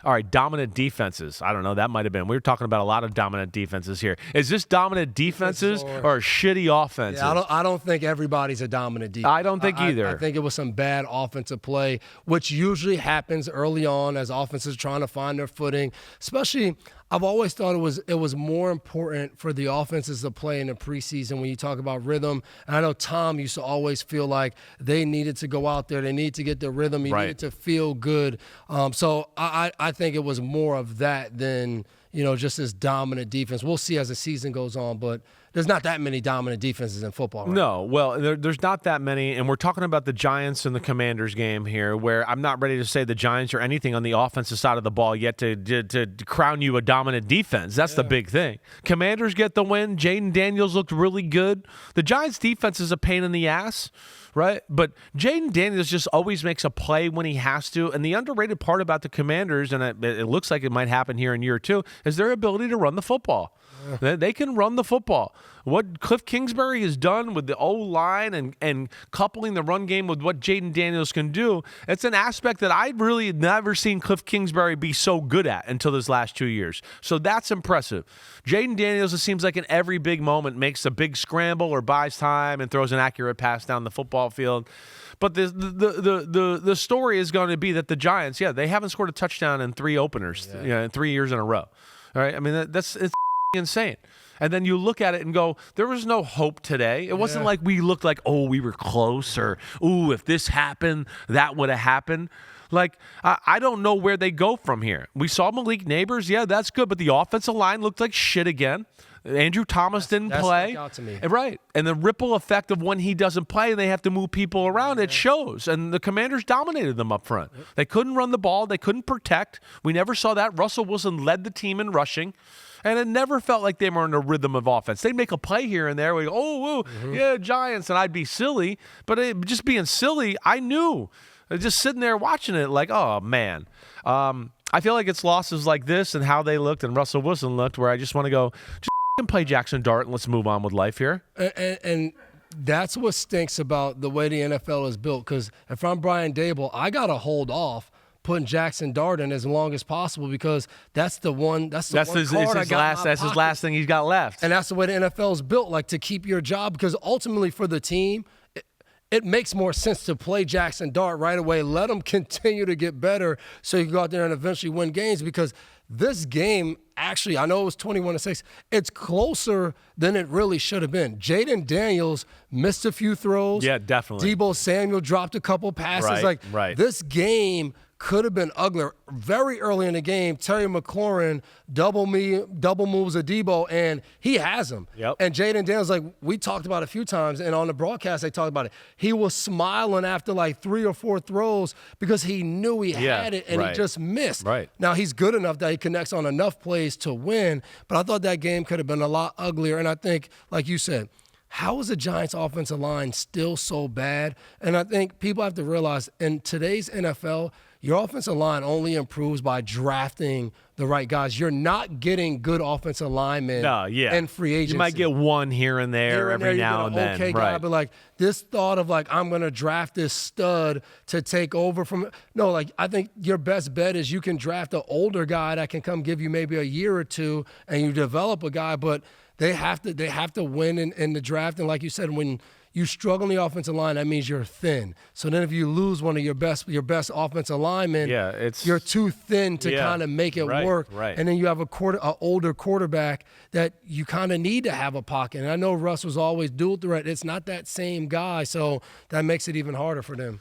All right, dominant defenses. I don't know. That might have been. We were talking about a lot of dominant defenses here. Is this dominant defenses or shitty offenses? Yeah, I don't think everybody's a dominant defense. I don't think either. I think it was some bad offensive play, which usually happens early on as offenses trying to find their footing. Especially, I've always thought it was more important for the offenses to play in the preseason when you talk about rhythm. And I know Tom used to always feel like they needed to go out there. They needed to get the rhythm. You needed to feel good. So I think it was more of that than, just this dominant defense. We'll see as the season goes on, but there's not that many dominant defenses in football. Right? No, well, there's not that many, and we're talking about the Giants and the Commanders game here, where I'm not ready to say the Giants are anything on the offensive side of the ball yet to crown you a dominant defense. That's the big thing. Commanders get the win. Jaden Daniels looked really good. The Giants' defense is a pain in the ass, right? But Jaden Daniels just always makes a play when he has to, and the underrated part about the Commanders, and it looks like it might happen here in year 2, is their ability to run the football. They can run the football. What Cliff Kingsbury has done with the O-line and coupling the run game with what Jaden Daniels can do, it's an aspect that I've really never seen Cliff Kingsbury be so good at until this last 2 years. So that's impressive. Jaden Daniels, it seems like in every big moment, makes a big scramble or buys time and throws an accurate pass down the football field. But the story is going to be that the Giants, they haven't scored a touchdown in 3 openers, 3 years in a row. All right, I mean, it's insane. And then you look at it and go, there was no hope today. It wasn't like we looked like, oh, we were close, or, ooh, if this happened, that would have happened. Like, I don't know where they go from here. We saw Malik Neighbors. Yeah, that's good. But the offensive line looked like shit again. Andrew Thomas didn't play. Out to me. Right. And the ripple effect of when he doesn't play and they have to move people around, it shows. And the Commanders dominated them up front. They couldn't run the ball. They couldn't protect. We never saw that. Russell Wilson led the team in rushing. And it never felt like they were in a rhythm of offense. They'd make a play here and there. We go, oh, yeah, Giants. And I'd be silly. But just being silly, I knew. Just sitting there watching it like, oh, man. I feel like it's losses like this and how they looked and Russell Wilson looked where I just want to go, just play Jackson Dart and let's move on with life here. And that's what stinks about the way the NFL is built. Because if I'm Brian Dable, I got to hold off putting Jackson Dart in as long as possible because that's his last thing he's got left. And that's the way the NFL is built, like to keep your job, because ultimately for the team, it makes more sense to play Jackson Dart right away. Let him continue to get better so you can go out there and eventually win games, because this game, actually, I know it was 21-6. It's closer than it really should have been. Jaden Daniels missed a few throws. Yeah, definitely. Deebo Samuel dropped a couple passes. Right. This game could have been uglier. Very early in the game, Terry McLaurin double moves a Deebo, and he has him. Yep. And Jaden Daniels, like we talked about a few times, and on the broadcast they talked about it. He was smiling after like 3 or 4 throws because he knew he had it, and he just missed. Right. Now, he's good enough that he connects on enough plays to win, but I thought that game could have been a lot uglier. And I think, like you said, how is the Giants' offensive line still so bad? And I think people have to realize in today's NFL, your offensive line only improves by drafting the right guys. You're not getting good offensive linemen in free agency. You might get one here and there every now and then. Okay, guy, but like this thought of like I'm going to draft this stud to take over from – no, like I think your best bet is you can draft an older guy that can come give you maybe a year or two and you develop a guy, but they have to win in the draft. And like you said, when – you struggle in the offensive line, that means you're thin. So then if you lose one of your best offensive linemen, you're too thin to kind of make it work. Right. And then you have an older quarterback that you kind of need to have a pocket. And I know Russ was always dual threat. It's not that same guy, so that makes it even harder for them.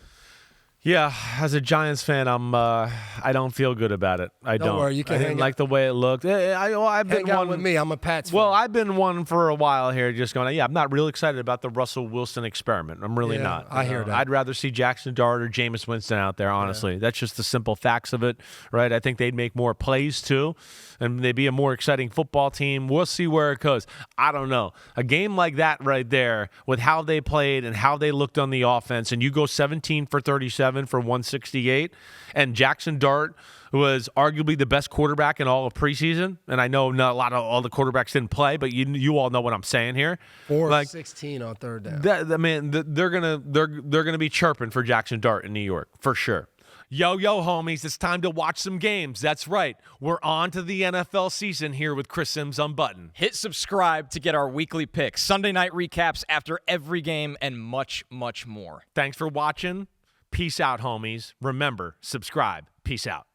Yeah, as a Giants fan, I don't feel good about it. I don't. Worry, you can I didn't like the way it looked. I've been hang out with me. I'm a Pats fan. Well, I've been one for a while here, just going, I'm not real excited about the Russell Wilson experiment. I'm really not. I hear that. I'd rather see Jackson Dart or Jameis Winston out there, honestly. That's just the simple facts of it, right? I think they'd make more plays, too, and they'd be a more exciting football team. We'll see where it goes. I don't know. A game like that right there, with how they played and how they looked on the offense, and you go 17 for 37 for 168, and Jackson Dart was arguably the best quarterback in all of preseason. And I know not a lot of all the quarterbacks didn't play, but you all know what I'm saying here. 4-16 on third down. They're gonna be chirping for Jackson Dart in New York for sure. Yo, homies, it's time to watch some games. That's right. We're on to the NFL season here with Chris Simms Unbuttoned. Hit subscribe to get our weekly picks, Sunday night recaps after every game, and much, much more. Thanks for watching. Peace out, homies. Remember, subscribe. Peace out.